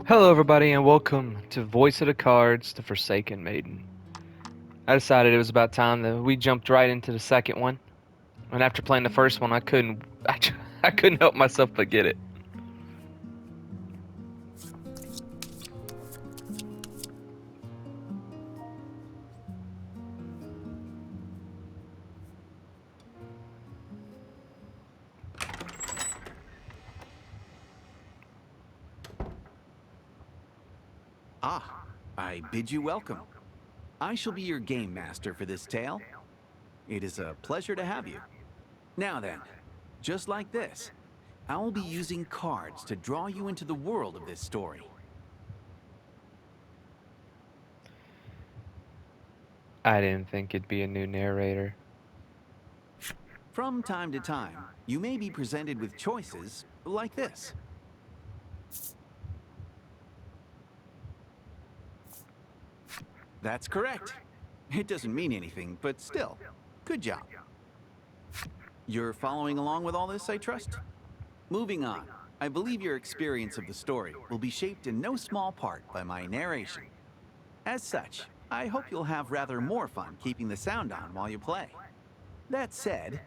Hello, everybody, and welcome to Voice of the Cards, The Forsaken Maiden. I decided it was about time that we jumped right into the second one, and after playing the first one, I couldn't help myself but get it. Ah, I bid you welcome. I shall be your game master for this tale. It is a pleasure to have you. Now then, just like this, I will be using cards to draw you into the world of this story. I didn't think it'd be a new narrator. From time to time, you may be presented with choices like this. That's correct. It doesn't mean anything, but still, good job. You're following along with all this, I trust? Moving on, I believe your experience of the story will be shaped in no small part by my narration. As such, I hope you'll have rather more fun keeping the sound on while you play. That said,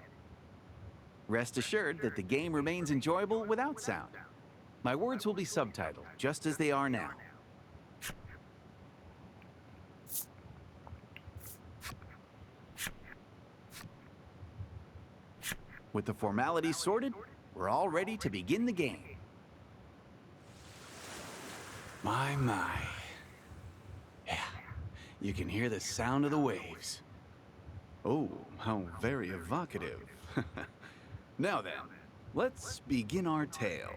rest assured that the game remains enjoyable without sound. My words will be subtitled, just as they are now. With the formalities sorted, we're all ready to begin the game. My. Yeah, you can hear the sound of the waves. Oh, how very evocative. Now then, let's begin our tale.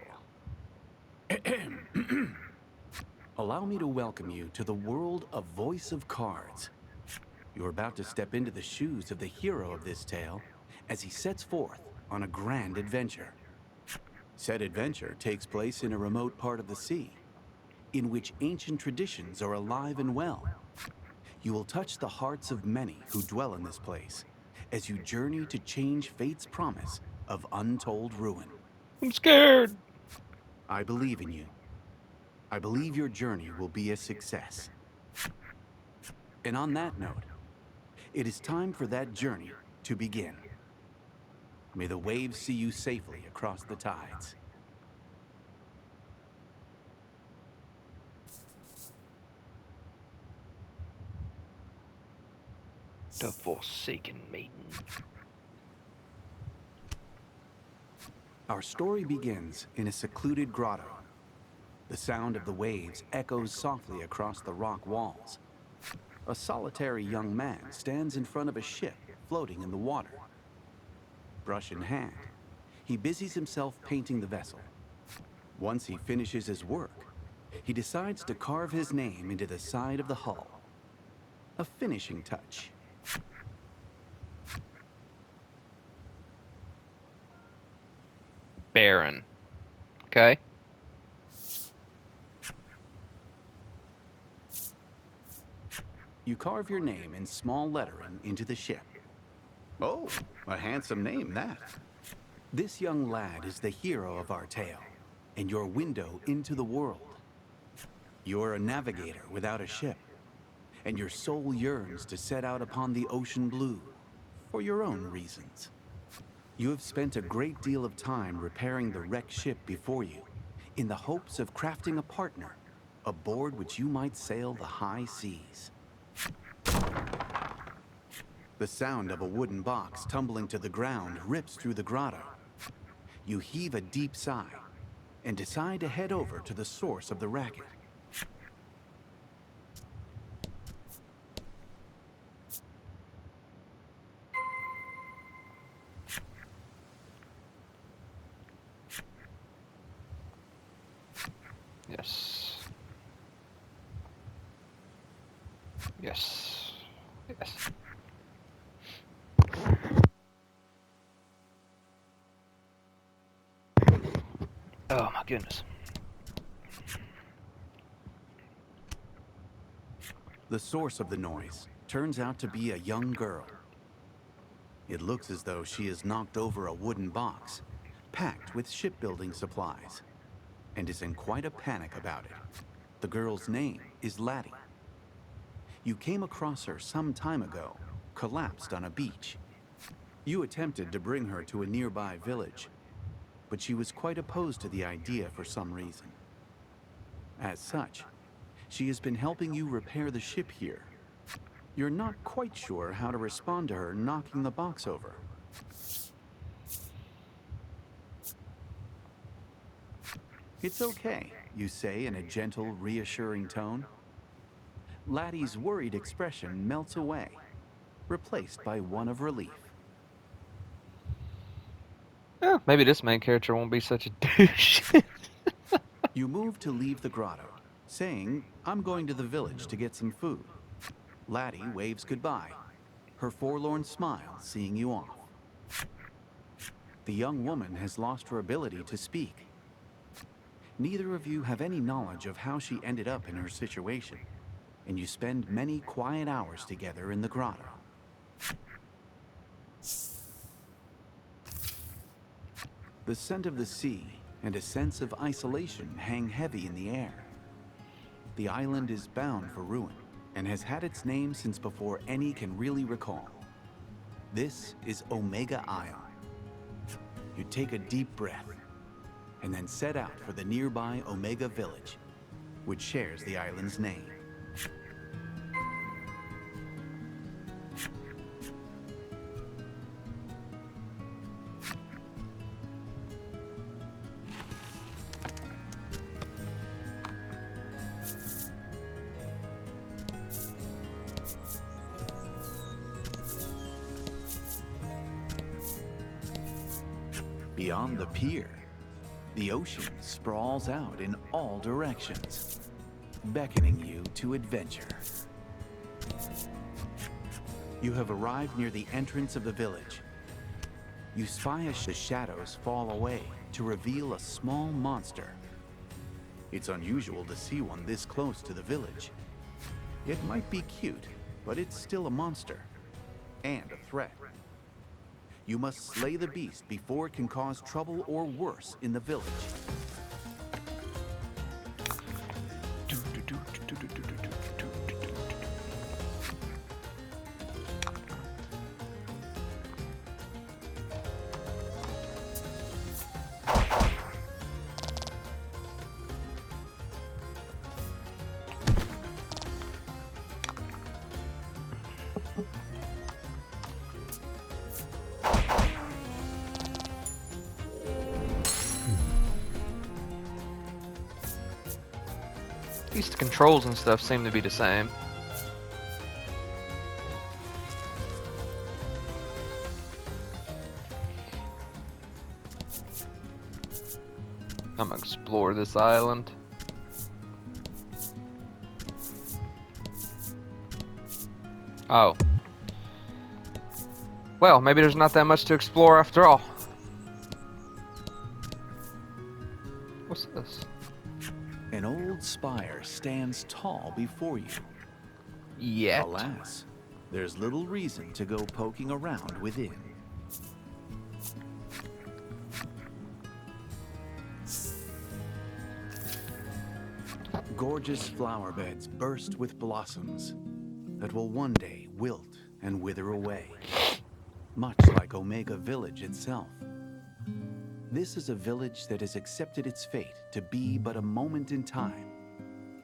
Allow me to welcome you to the world of Voice of Cards. You're about to step into the shoes of the hero of this tale as he sets forth on a grand adventure. Said adventure takes place in a remote part of the sea, in which ancient traditions are alive and well. You will touch the hearts of many who dwell in this place as you journey to change fate's promise of untold ruin. I'm scared! I believe in you. I believe your journey will be a success. And on that note, it is time for that journey to begin. May the waves see you safely across the tides. The Forsaken Maiden. Our story begins in a secluded grotto. The sound of the waves echoes softly across the rock walls. A solitary young man stands in front of a ship floating in the water. Brush in hand, he busies himself painting the vessel. Once he finishes his work, he decides to carve his name into the side of the hull. A finishing touch. Baron. Okay? You carve your name in small lettering into the ship. Oh, a handsome name, that. This young lad is the hero of our tale, and your window into the world. You're a navigator without a ship, and your soul yearns to set out upon the ocean blue, for your own reasons. You have spent a great deal of time repairing the wrecked ship before you, in the hopes of crafting a partner, aboard which you might sail the high seas. The sound of a wooden box tumbling to the ground rips through the grotto. You heave a deep sigh and decide to head over to the source of the racket. Yes. Yes. Yes. Oh my goodness. The source of the noise turns out to be a young girl. It looks as though she has knocked over a wooden box, packed with shipbuilding supplies, and is in quite a panic about it. The girl's name is Laddie. You came across her some time ago, collapsed on a beach. You attempted to bring her to a nearby village, but she was quite opposed to the idea for some reason. As such, she has been helping you repair the ship here. You're not quite sure how to respond to her knocking the box over. It's okay, you say in a gentle, reassuring tone. Laddie's worried expression melts away, replaced by one of relief. Yeah, maybe this main character won't be such a douche. You move to leave the grotto, saying, "I'm going to the village to get some food." Laddie waves goodbye, her forlorn smile seeing you off. The young woman has lost her ability to speak. Neither of you have any knowledge of how she ended up in her situation, and you spend many quiet hours together in the grotto. The scent of the sea and a sense of isolation hang heavy in the air. The island is bound for ruin and has had its name since before any can really recall. This is Omega Isle. You take a deep breath and then set out for the nearby Omega village, which shares the island's name. Beyond the pier, the ocean sprawls out in all directions, beckoning you to adventure. You have arrived near the entrance of the village. You spy as the shadows fall away to reveal a small monster. It's unusual to see one this close to the village. It might be cute, but it's still a monster and a threat. You must slay the beast before it can cause trouble or worse in the village. At least the controls and stuff seem to be the same. I'm gonna explore this island. Oh. Well, maybe there's not that much to explore after all. What's this? An old spire stands tall before you. Yet. Alas, there's little reason to go poking around within. Gorgeous flower beds burst with blossoms that will one day wilt and wither away, much like Omega Village itself. This is a village that has accepted its fate to be but a moment in time,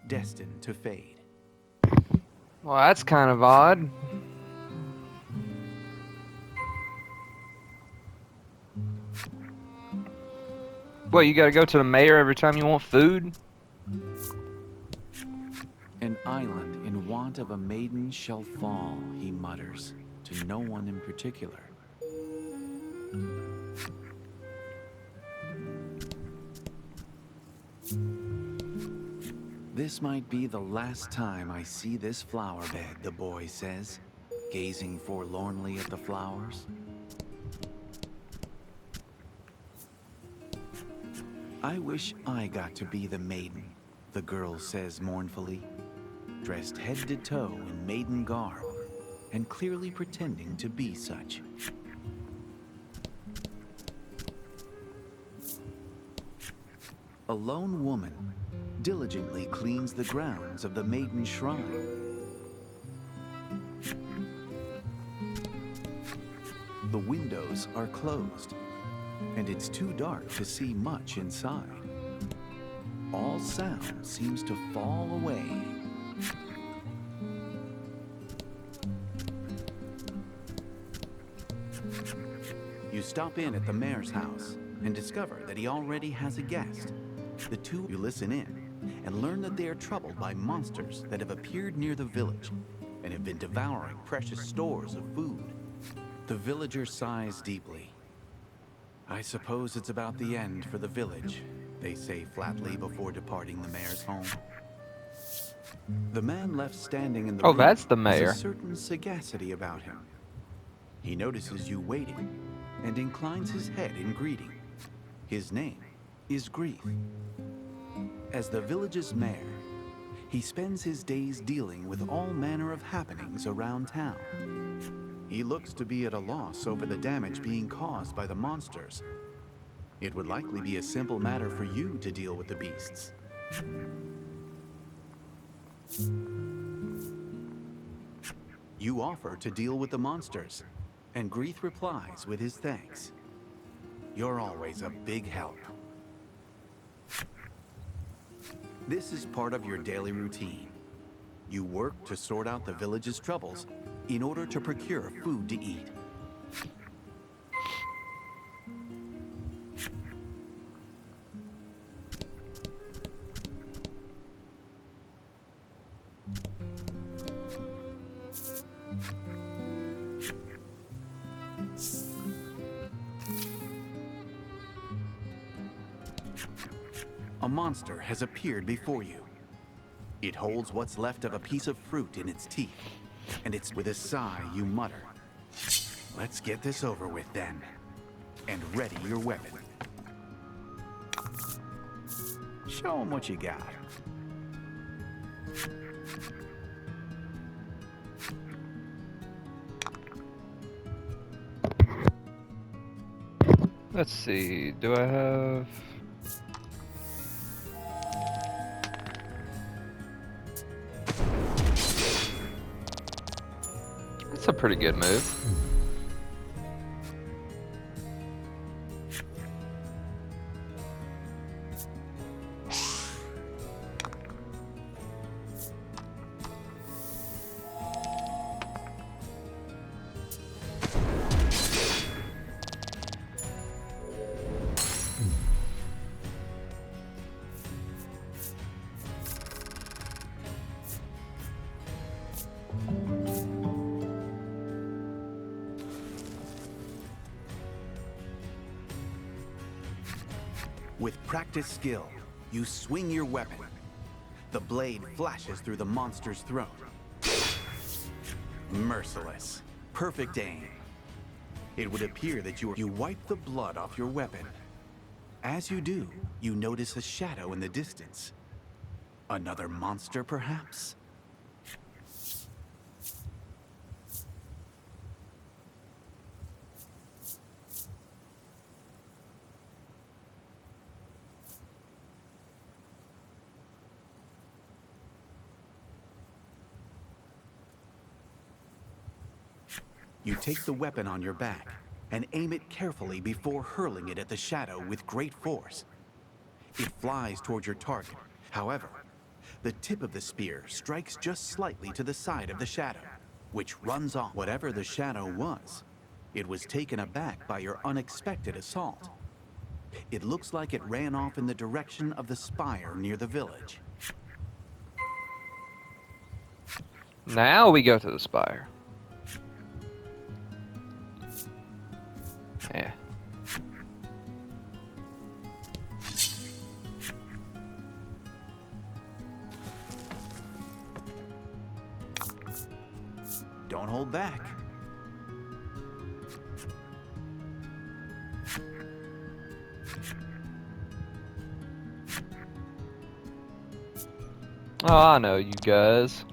destined to fade. Well, that's kind of odd. What, you gotta go to the mayor every time you want food? An island in want of a maiden shall fall, he mutters, to no one in particular. This might be the last time I see this flower bed, the boy says, gazing forlornly at the flowers. I wish I got to be the maiden, the girl says mournfully, dressed head to toe in maiden garb and clearly pretending to be such. A lone woman diligently cleans the grounds of the Maiden Shrine. The windows are closed, and it's too dark to see much inside. All sound seems to fall away. You stop in at the mayor's house and discover that he already has a guest. The two you listen in and learn that they are troubled by monsters that have appeared near the village and have been devouring precious stores of food. The villager sighs deeply. "I suppose it's about the end for the village," they say flatly before departing the mayor's home. The man left standing in the room that's the mayor. has a certain sagacity about him. He notices you waiting and inclines his head in greeting. His name is Grief. As the village's mayor, he spends his days dealing with all manner of happenings around town. He looks to be at a loss over the damage being caused by the monsters. It would likely be a simple matter for you to deal with the beasts. You offer to deal with the monsters, and Grief replies with his thanks. "You're always a big help." This is part of your daily routine. You work to sort out the village's troubles in order to procure food to eat. A monster has appeared before you. It holds what's left of a piece of fruit in its teeth, and it's with a sigh you mutter, "Let's get this over with then," and ready your weapon. Show 'em what you got. Let's see, do I have... That's a pretty good move. With practiced skill, you swing your weapon. The blade flashes through the monster's throat. Merciless. Perfect aim. It would appear that you wipe the blood off your weapon. As you do, you notice a shadow in the distance. Another monster, perhaps? You take the weapon on your back and aim it carefully before hurling it at the shadow with great force. It flies toward your target. However, the tip of the spear strikes just slightly to the side of the shadow, which runs off. Whatever the shadow was, it was taken aback by your unexpected assault. It looks like it ran off in the direction of the spire near the village. Now we go to the spire. Yeah. Don't hold back. Oh, I know you guys.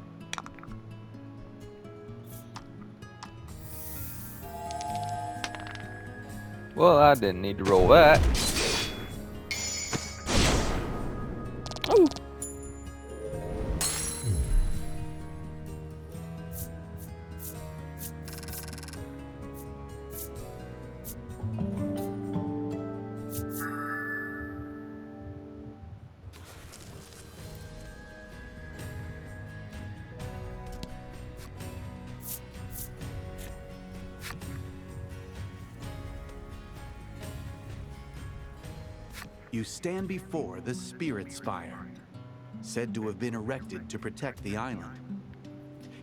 Well, I didn't need to roll that. Ooh. You stand before the Spirit Spire, said to have been erected to protect the island.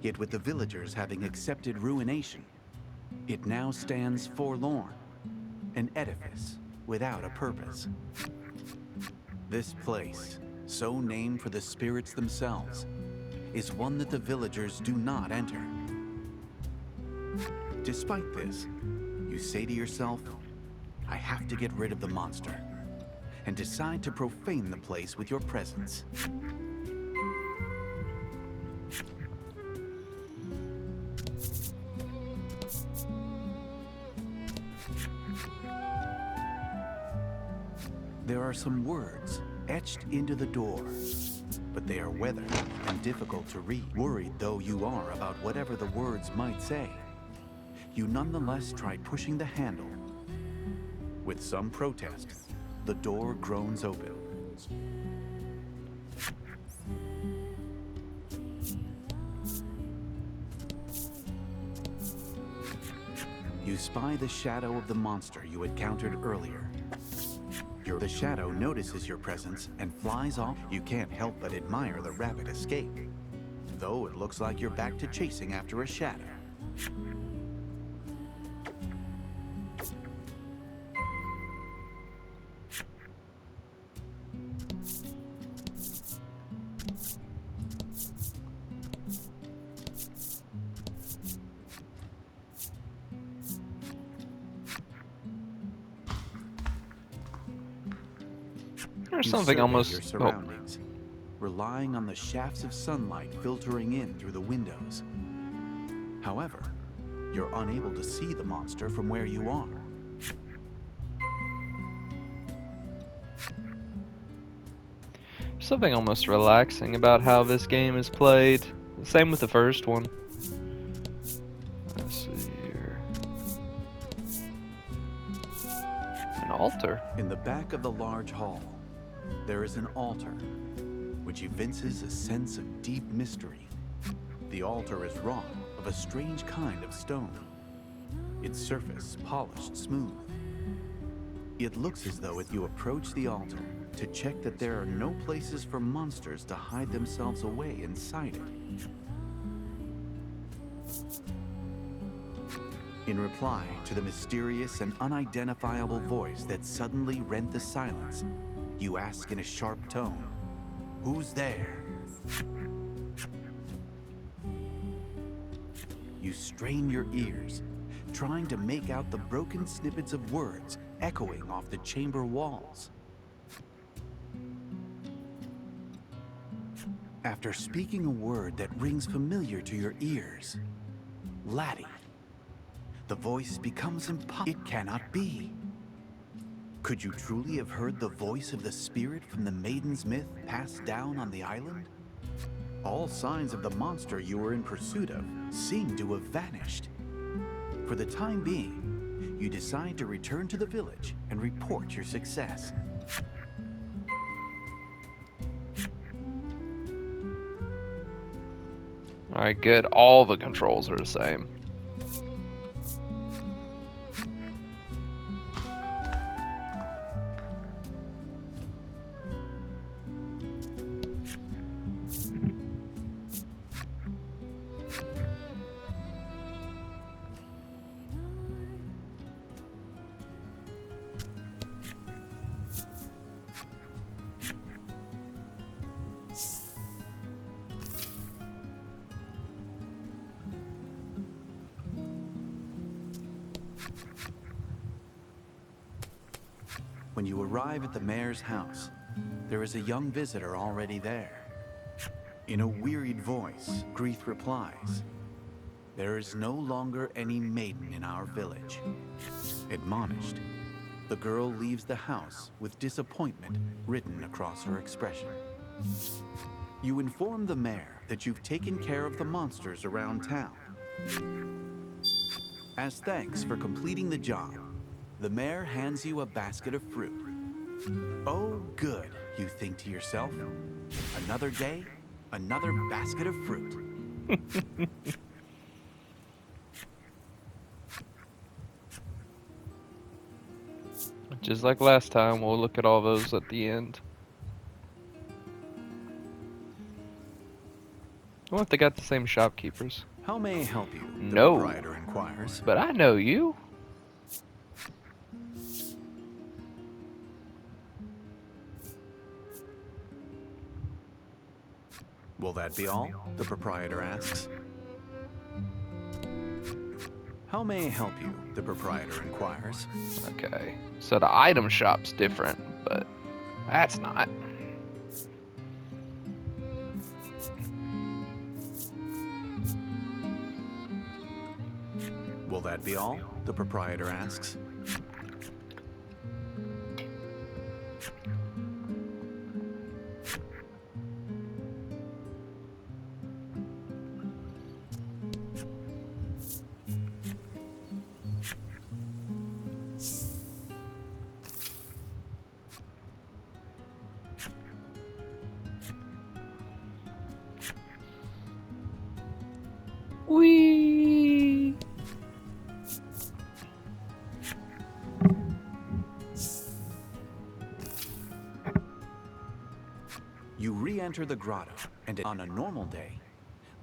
Yet with the villagers having accepted ruination, it now stands forlorn, an edifice without a purpose. This place, so named for the spirits themselves, is one that the villagers do not enter. Despite this, you say to yourself, I have to get rid of the monster, and decide to profane the place with your presence. There are some words etched into the door, but they are weathered and difficult to read. Worried though you are about whatever the words might say, you nonetheless try pushing the handle. With some protest, the door groans open. You spy the shadow of the monster you encountered earlier. The shadow notices your presence and flies off. You can't help but admire the rapid escape, though it looks like you're back to chasing after a shadow. There's You something survey almost. your surroundings, relying on the shafts of sunlight filtering in through the windows. However, you're unable to see the monster from where you are. Something almost relaxing about how this game is played. Same with the first one. Let's see here. An altar. In the back of the large hall, there is an altar, which evinces a sense of deep mystery. The altar is wrought of a strange kind of stone, its surface polished smooth. It looks as though if you approach the altar to check that there are no places for monsters to hide themselves away inside it. In reply to the mysterious and unidentifiable voice that suddenly rent the silence, you ask in a sharp tone, "Who's there?" You strain your ears, trying to make out the broken snippets of words echoing off the chamber walls. After speaking a word that rings familiar to your ears, Laddie, the voice becomes impossible. It cannot be. Could you truly have heard the voice of the spirit from the Maiden's myth passed down on the island? All signs of the monster you were in pursuit of seem to have vanished. For the time being, you decide to return to the village and report your success. Alright, good. All the controls are the same. When you arrive at the mayor's house, there is a young visitor already there. In a wearied voice, Grieth replies, "There is no longer any maiden in our village." Admonished, the girl leaves the house with disappointment written across her expression. You inform the mayor that you've taken care of the monsters around town. As thanks for completing the job, the mayor hands you a basket of fruit. Oh, good, you think to yourself. Another day, another basket of fruit. Just like last time, we'll look at all those at the end. I wonder if they got the same shopkeepers. How may I help you? The No. proprietor inquires. But I know you. Will that be all? The proprietor asks. How may I help you? The proprietor inquires. Okay. So the item shop's different, but that's not. Will that be all? The proprietor asks. Whee! You re-enter the grotto, and on a normal day,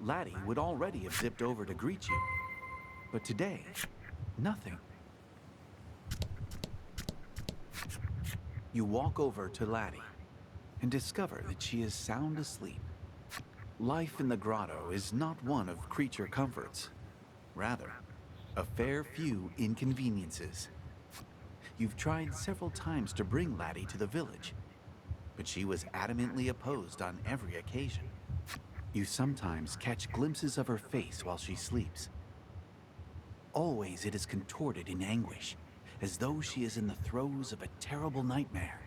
Laddie would already have zipped over to greet you. But today, nothing. You walk over to Laddie and discover that she is sound asleep. Life in the grotto is not one of creature comforts. Rather, a fair few inconveniences. You've tried several times to bring Laddie to the village, but she was adamantly opposed on every occasion. You sometimes catch glimpses of her face while she sleeps. Always it is contorted in anguish, as though she is in the throes of a terrible nightmare.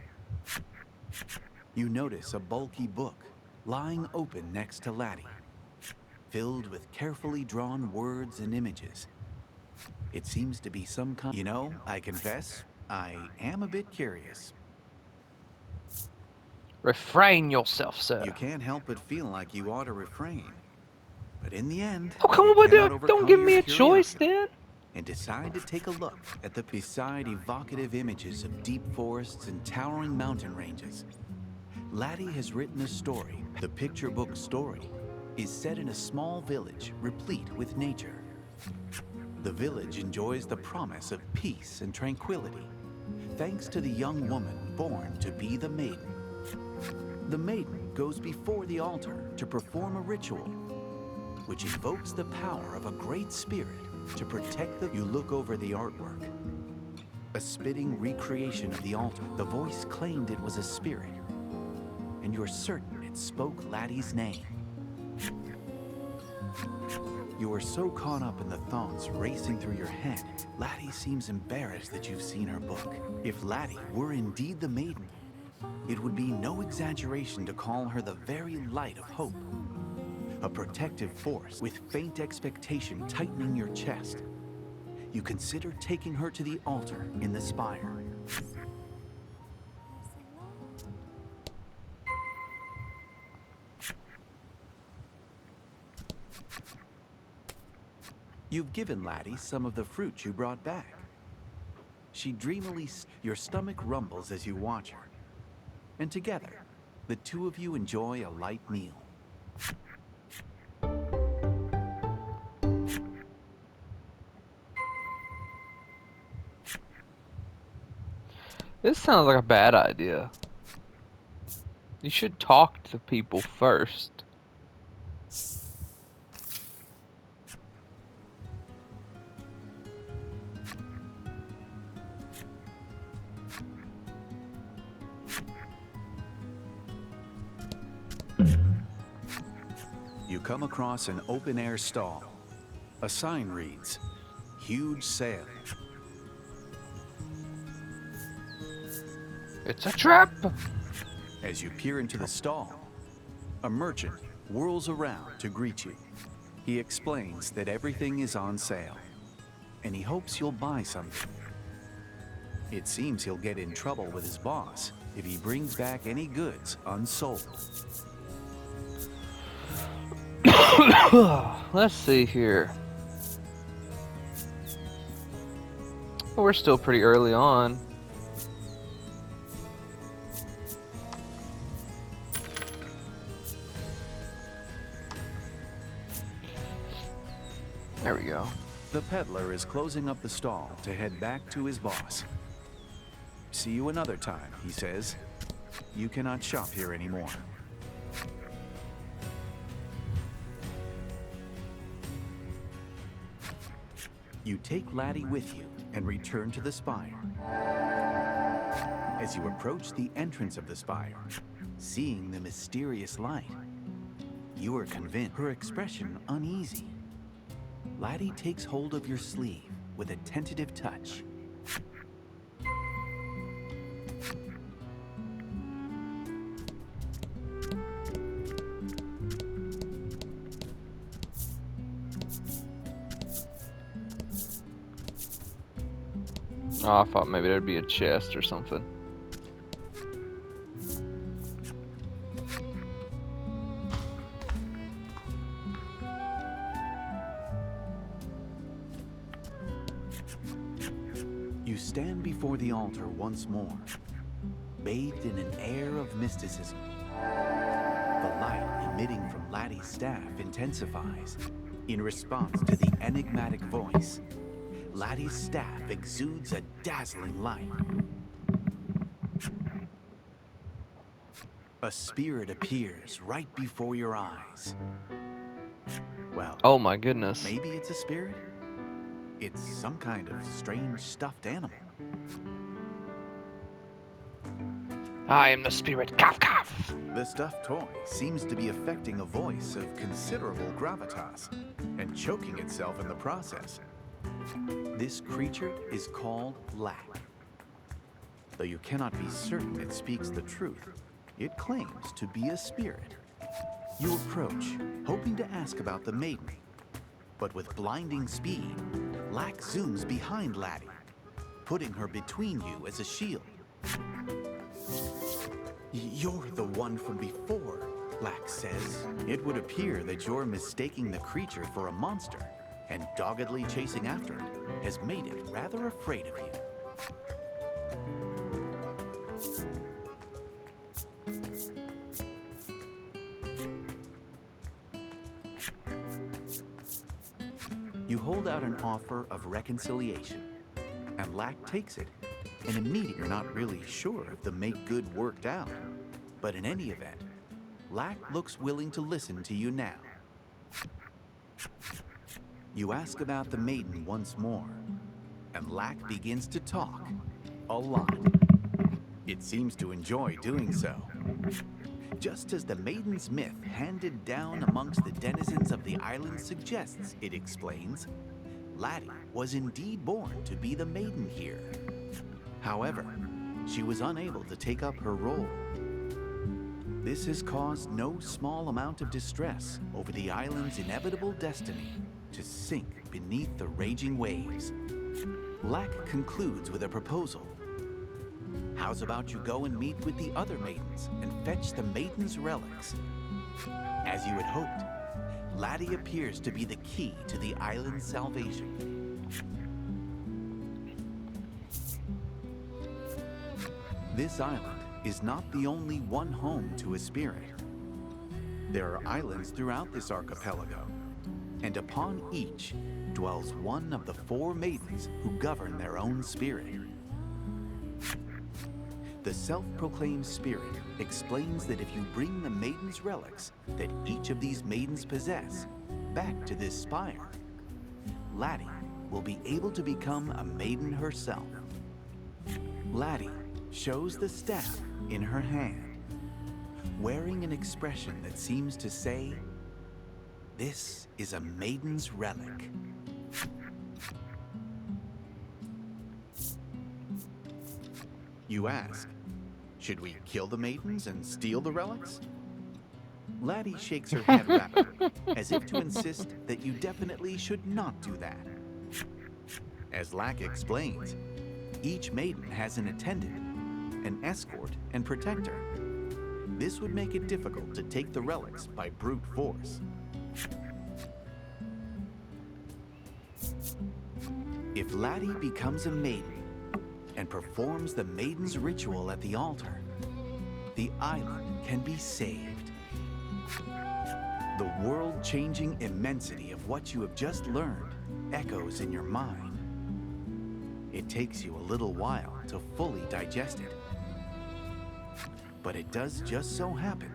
You notice a bulky book lying open next to Laddie, filled with carefully drawn words and images. It seems to be some kind. You know, I confess, I am a bit curious. Refrain yourself, sir. You can't help but feel like you ought to refrain. But in the end, Oh, come you on, but cannot don't overcome give your me a choice curiosity then. and decide to take a look at the beside evocative images of deep forests and towering mountain ranges. Laddie has written a story. The picture book story is set in a small village replete with nature. The village enjoys the promise of peace and tranquility, thanks to the young woman born to be the Maiden. The Maiden goes before the altar to perform a ritual, which invokes the power of a great spirit to protect the... You look over the artwork. A spitting recreation of the altar. The voice claimed it was a spirit, and you're certain it spoke Laddie's name. You are so caught up in the thoughts racing through your head, Laddie seems embarrassed that you've seen her book. If Laddie were indeed the Maiden, it would be no exaggeration to call her the very light of hope. A protective force with faint expectation tightening your chest. You consider taking her to the altar in the spire. You've given Laddie some of the fruit you brought back. She dreamily... Your stomach rumbles as you watch her. And together, the two of you enjoy a light meal. This sounds like a bad idea. You should talk to people first. You come across an open-air stall. A sign reads, "Huge sale." It's a trap. As you peer into the stall, A merchant whirls around to greet you. He explains that everything is on sale, and he hopes you'll buy something. It seems he'll get in trouble with his boss if he brings back any goods unsold. Let's see here. We're still pretty early on. There we go. The peddler is closing up the stall to head back to his boss. See you another time, he says. You cannot shop here anymore. You take Laddie with you and return to the spire. As you approach the entrance of the spire, seeing the mysterious light, you are convinced, her expression uneasy. Laddie takes hold of your sleeve with a tentative touch. Oh, I thought maybe there'd be a chest or something. You stand before the altar once more, bathed in an air of mysticism. The light emitting from Laddie's staff intensifies in response to the enigmatic voice. Laddie's staff exudes a dazzling light. A spirit appears right before your eyes. Well, Oh my goodness. maybe it's a spirit? It's some kind of strange stuffed animal. I am the spirit. Cough, cough. The stuffed toy seems to be affecting a voice of considerable gravitas and choking itself in the process. This creature is called Lack. Though you cannot be certain it speaks the truth, it claims to be a spirit. You approach, hoping to ask about the maiden. But with blinding speed, Lack zooms behind Laddie, putting her between you as a shield. You're the one from before, Lack says. It would appear that you're mistaking the creature for a monster, and doggedly chasing after it has made it rather afraid of you. You hold out an offer of reconciliation, and Lack takes it. And immediately you're not really sure if the make good worked out. But in any event, Lack looks willing to listen to you now. You ask about the maiden once more, and Lack begins to talk a lot. It seems to enjoy doing so. Just as the maiden's myth handed down amongst the denizens of the island suggests, it explains, Laddie was indeed born to be the maiden here. However, she was unable to take up her role. This has caused no small amount of distress over the island's inevitable destiny to sink beneath the raging waves. Lack concludes with a proposal. How's about you go and meet with the other maidens and fetch the maiden's relics? As you had hoped, Laddie appears to be the key to the island's salvation. This island is not the only one home to a spirit. There are islands throughout this archipelago, and upon each dwells one of the 4 maidens who govern their own spirit. The self-proclaimed spirit explains that if you bring the maiden's relics that each of these maidens possess back to this spire, Laddie will be able to become a maiden herself. Laddie shows the staff in her hand, wearing an expression that seems to say, "This is a maiden's relic." You ask, should we kill the maidens and steal the relics? Laddie shakes her head rapidly, as if to insist that you definitely should not do that. As Lack explains, each maiden has an attendant, an escort, and protector. This would make it difficult to take the relics by brute force. If Laddie becomes a maiden and performs the maiden's ritual at the altar, the island can be saved. The world-changing immensity of what you have just learned echoes in your mind. It takes you a little while to fully digest it. But it does just so happen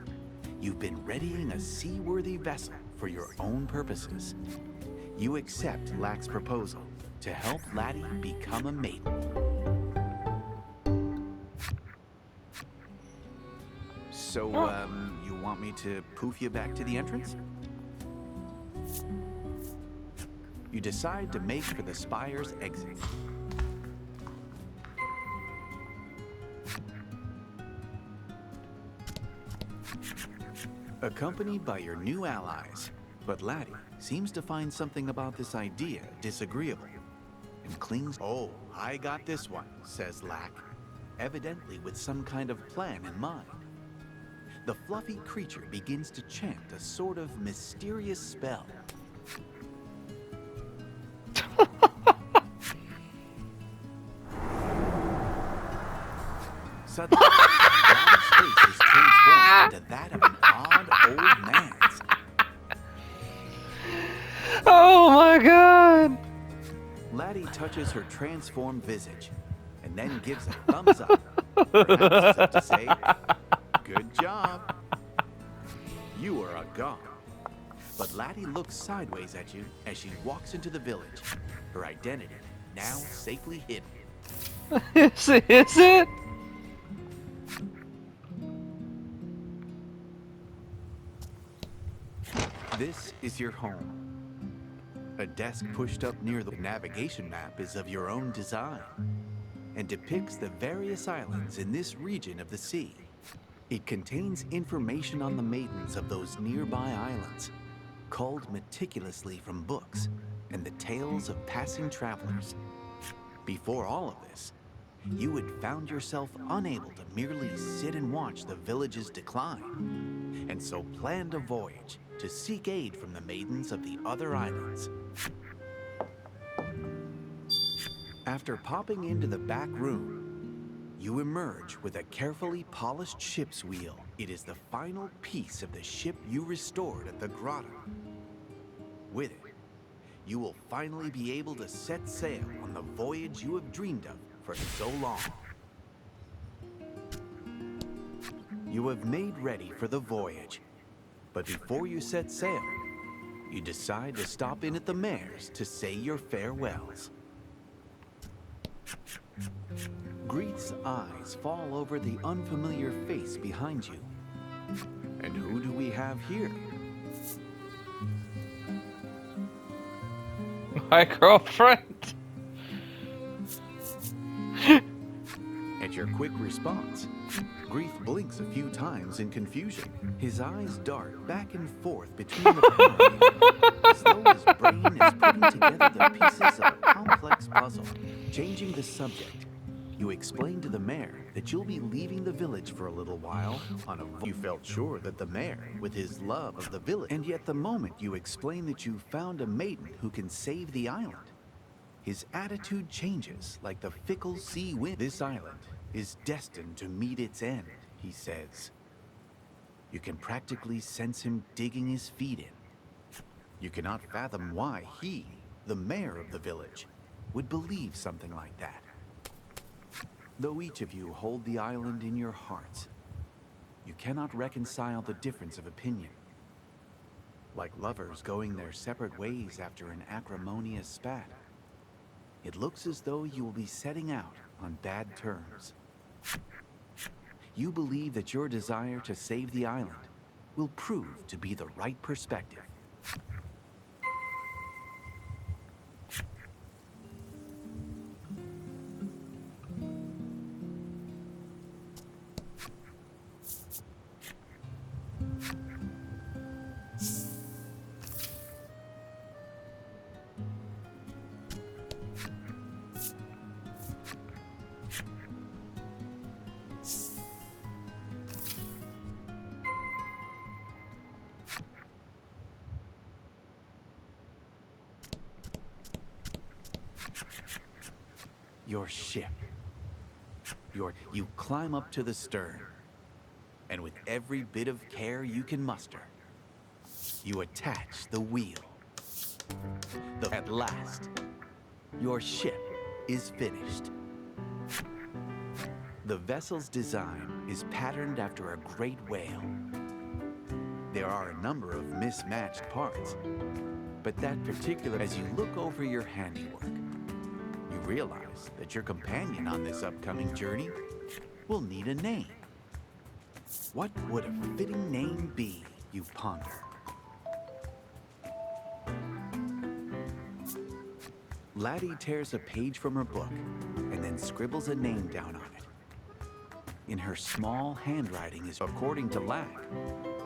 you've been readying a seaworthy vessel for your own purposes. You accept Lack's proposal to help Laddie become a maiden. So, you want me to poof you back to the entrance? You decide to make for the spire's exit. Accompanied by your new allies, but Laddie seems to find something about this idea disagreeable and clings. "Oh, I got this one," says Lack, evidently with some kind of plan in mind. The fluffy creature begins to chant a sort of mysterious spell. Suddenly, Laddie's face is transformed into that of an odd old man's. Oh my god! Laddie touches her transformed visage and then gives a thumbs up, perhaps as if to say, "Good job. You are a god." But Laddie looks sideways at you as she walks into the village, her identity now safely hidden. Is it? This is your home. A desk pushed up near the navigation map is of your own design and depicts the various islands in this region of the sea. It contains information on the maidens of those nearby islands, culled meticulously from books and the tales of passing travelers. Before all of this, you had found yourself unable to merely sit and watch the village's decline, and so planned a voyage to seek aid from the maidens of the other islands. After popping into the back room, you emerge with a carefully polished ship's wheel. It is the final piece of the ship you restored at the grotto. With it, you will finally be able to set sail on the voyage you have dreamed of for so long. You have made ready for the voyage, but before you set sail, you decide to stop in at the mayor's to say your farewells. Greeth's eyes fall over the unfamiliar face behind you. And who do we have here? My girlfriend. At your quick response, Greeth blinks a few times in confusion. His eyes dart back and forth between the party, as though his brain is putting together the pieces of a complex puzzle. Changing the subject, you explain to the mayor that you'll be leaving the village for a little while on a You felt sure that the mayor, with his love of the village, and yet the moment you explain that you found a maiden who can save the island, his attitude changes like the fickle sea wind. This island is destined to meet its end, he says. You can practically sense him digging his feet in. You cannot fathom why he, the mayor of the village, would believe something like that. Though each of you hold the island in your hearts, you cannot reconcile the difference of opinion. Like lovers going their separate ways after an acrimonious spat, it looks as though you will be setting out on bad terms. You believe that your desire to save the island will prove to be the right perspective. your ship. You climb up to the stern, and with every bit of care you can muster, you attach the wheel. At last, your ship is finished. The vessel's design is patterned after a great whale. There are a number of mismatched parts, but that particular, as you look over your handiwork, you realize that your companion on this upcoming journey will need a name. What would a fitting name be, you ponder? Laddie tears a page from her book and then scribbles a name down on it. In her small handwriting is, according to Lack,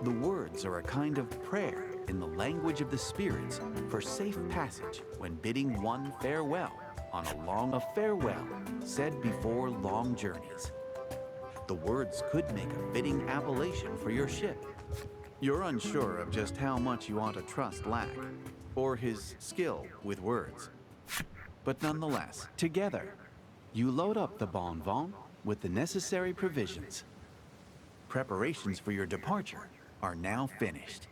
the words are a kind of prayer in the language of the spirits for safe passage when bidding one farewell on a farewell said before long journeys. The words could make a fitting appellation for your ship. You're unsure of just how much you ought to trust Lack or his skill with words. But nonetheless, together, you load up the Bon Bon with the necessary provisions. Preparations for your departure are now finished.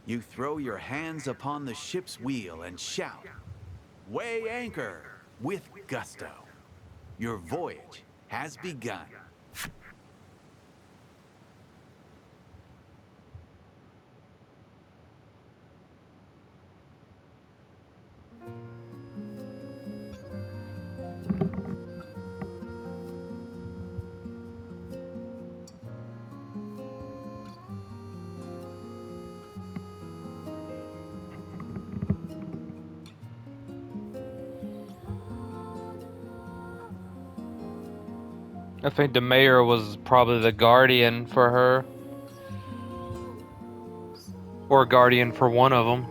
You throw your hands upon the ship's wheel and shout, "Weigh anchor!" with gusto. Your voyage has begun. I think the mayor was probably the guardian for her. Or guardian for one of them.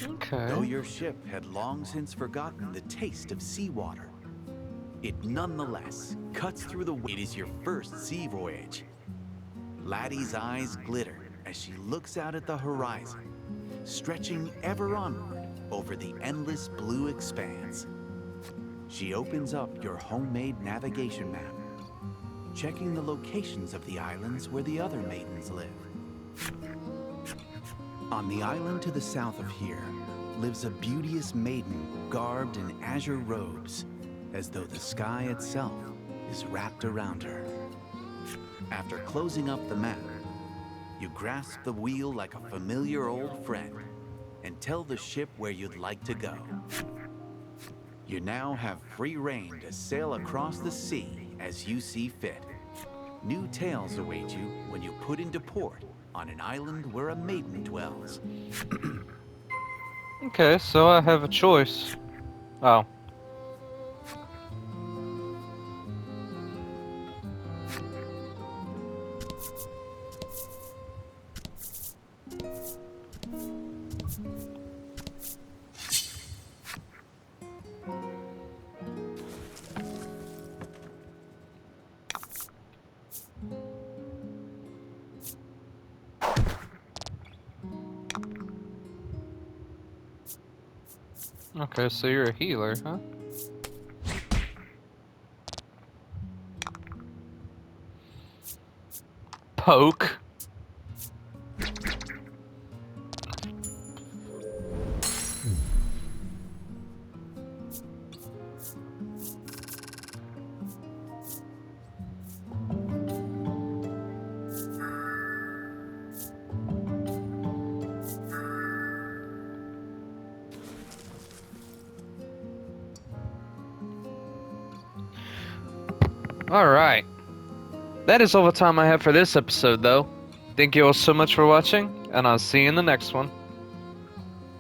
Okay. Though your ship had long since forgotten the taste of seawater, it nonetheless cuts through the... It is your first sea voyage. Laddie's eyes glitter as she looks out at the horizon, stretching ever onward over the endless blue expanse. She opens up your homemade navigation map, checking the locations of the islands where the other maidens live. On the island to the south of here lives a beauteous maiden garbed in azure robes, as though the sky itself is wrapped around her. After closing up the map, you grasp the wheel like a familiar old friend and tell the ship where you'd like to go. You now have free rein to sail across the sea as you see fit. New tales await you when you put into port on an island where a maiden dwells. Okay, so I have a choice. Oh. Okay, so you're a healer, huh? Poke. Alright. That is all the time I have for this episode, though. Thank you all so much for watching, and I'll see you in the next one.